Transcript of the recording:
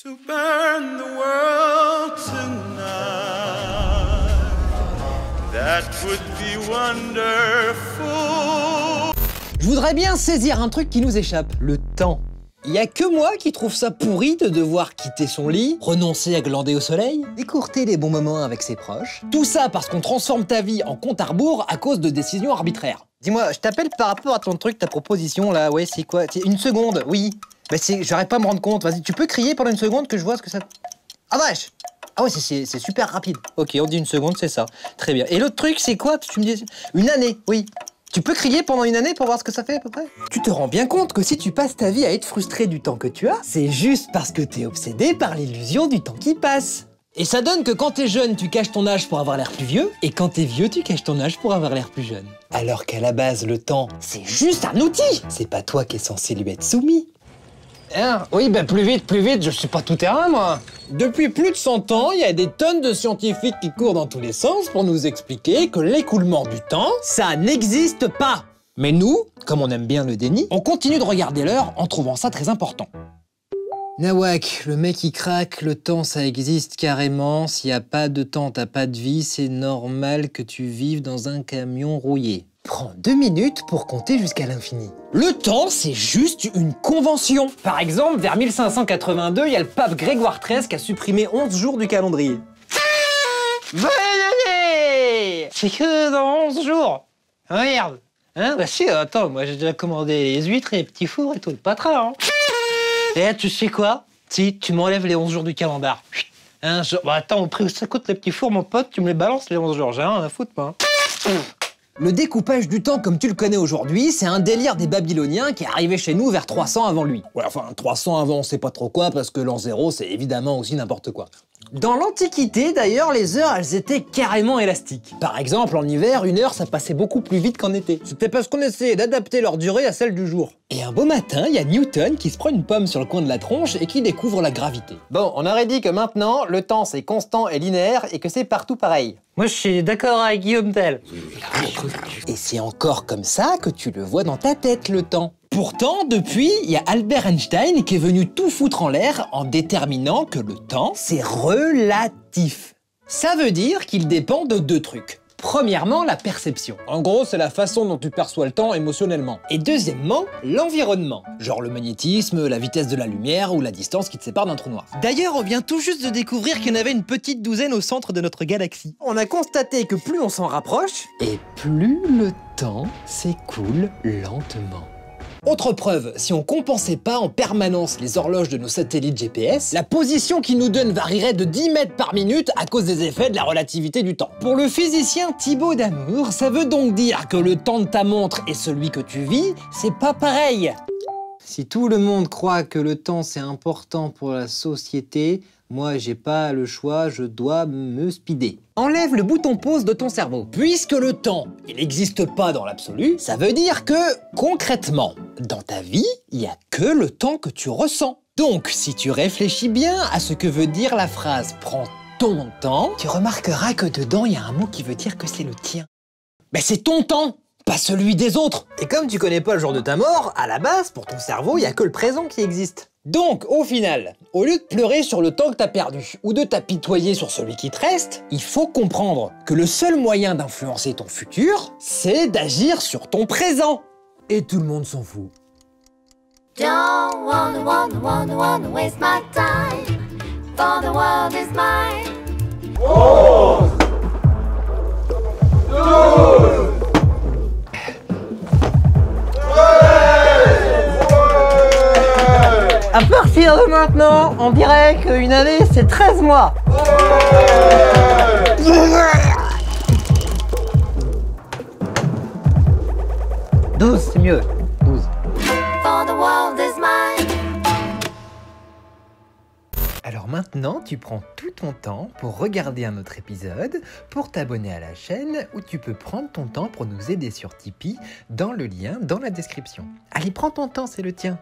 To burn the world tonight, that would be wonderful. Je voudrais bien saisir un truc qui nous échappe, le temps. Il y a que moi qui trouve ça pourri de devoir quitter son lit, renoncer à glander au soleil, écourter les bons moments avec ses proches. Tout ça parce qu'on transforme ta vie en compte à rebours à cause de décisions arbitraires. Dis-moi, je t'appelle par rapport à ton truc, ta proposition là, ouais, c'est quoi? Une seconde, oui. Bah j'arrive pas à me rendre compte, vas-y, tu peux crier pendant une seconde que je vois ce que ça... Ah vache! Ah ouais, c'est super rapide. Ok, on dit une seconde, c'est ça. Très bien. Et l'autre truc, c'est quoi? Tu me dis... Une année, oui. Tu peux crier pendant une année pour voir ce que ça fait à peu près? Tu te rends bien compte que si tu passes ta vie à être frustré du temps que tu as, c'est juste parce que t'es obsédé par l'illusion du temps qui passe. Et ça donne que quand t'es jeune, tu caches ton âge pour avoir l'air plus vieux, et quand t'es vieux, tu caches ton âge pour avoir l'air plus jeune. Alors qu'à la base, le temps, c'est juste un outil. C'est pas toi qui es censé lui être soumis. Hein? Oui, ben plus vite, je suis pas tout terrain, moi. Depuis plus de 100 ans, il y a des tonnes de scientifiques qui courent dans tous les sens pour nous expliquer que l'écoulement du temps, ça n'existe pas. Mais nous, comme on aime bien le déni, on continue de regarder l'heure en trouvant ça très important. Nawak, le mec il craque, le temps ça existe carrément, s'il n'y a pas de temps, t'as pas de vie, c'est normal que tu vives dans un camion rouillé. Prends 2 minutes pour compter jusqu'à l'infini. Le temps, c'est juste une convention. Par exemple, vers 1582, il y a le pape Grégoire XIII qui a supprimé 11 jours du calendrier. Bonne année! C'est que dans 11 jours. Regarde. Hein? Bah si, attends, moi j'ai déjà commandé les huîtres et les petits fours et tout le patras, hein. Et là, tu sais quoi? Si, tu m'enlèves les 11 jours du calendar. Hein, bah attends, au prix où ça coûte les petits fours, mon pote, tu me les balances les 11 jours. J'ai rien à foutre, moi. Le découpage du temps comme tu le connais aujourd'hui, c'est un délire des Babyloniens qui est arrivé chez nous vers 300 avant lui. Ouais, enfin, 300 avant, on sait pas trop quoi, parce que l'an 0, c'est évidemment aussi n'importe quoi. Dans l'Antiquité, d'ailleurs, les heures, elles étaient carrément élastiques. Par exemple, en hiver, une heure, ça passait beaucoup plus vite qu'en été. C'était parce qu'on essayait d'adapter leur durée à celle du jour. Et un beau matin, il y a Newton qui se prend une pomme sur le coin de la tronche et qui découvre la gravité. Bon, on aurait dit que maintenant, le temps, c'est constant et linéaire et que c'est partout pareil. Moi, je suis d'accord avec Guillaume Tell. Et c'est encore comme ça que tu le vois dans ta tête, le temps. Pourtant, depuis, il y a Albert Einstein qui est venu tout foutre en l'air en déterminant que le temps, c'est relatif. Ça veut dire qu'il dépend de 2 trucs. Premièrement, la perception. En gros, c'est la façon dont tu perçois le temps émotionnellement. Et deuxièmement, l'environnement. Genre le magnétisme, la vitesse de la lumière ou la distance qui te sépare d'un trou noir. D'ailleurs, on vient tout juste de découvrir qu'il y en avait une petite douzaine au centre de notre galaxie. On a constaté que plus on s'en rapproche, et plus le temps s'écoule lentement. Autre preuve, si on compensait pas en permanence les horloges de nos satellites GPS, la position qu'ils nous donnent varierait de 10 mètres par minute à cause des effets de la relativité du temps. Pour le physicien Thibaut Damour, ça veut donc dire que le temps de ta montre et celui que tu vis, c'est pas pareil. Si tout le monde croit que le temps c'est important pour la société, moi j'ai pas le choix, je dois me speeder. Enlève le bouton pause de ton cerveau. Puisque le temps, il n'existe pas dans l'absolu, ça veut dire que, concrètement, dans ta vie, il n'y a que le temps que tu ressens. Donc, si tu réfléchis bien à ce que veut dire la phrase « prends ton temps », tu remarqueras que dedans, il y a un mot qui veut dire que c'est le tien. Mais c'est ton temps, pas celui des autres. Et comme tu connais pas le jour de ta mort, à la base, pour ton cerveau, il n'y a que le présent qui existe. Donc, au final, au lieu de pleurer sur le temps que t'as perdu ou de t'apitoyer sur celui qui te reste, il faut comprendre que le seul moyen d'influencer ton futur, c'est d'agir sur ton présent. Et tout le monde s'en fout. Don't wanna waste my time, for the world is mine. À partir de maintenant, on dirait qu'une année, c'est 13 mois. 12, c'est mieux. 12. For the world is mine. Alors maintenant, tu prends tout ton temps pour regarder un autre épisode, pour t'abonner à la chaîne, ou tu peux prendre ton temps pour nous aider sur Tipeee dans le lien dans la description. Allez, prends ton temps, c'est le tien.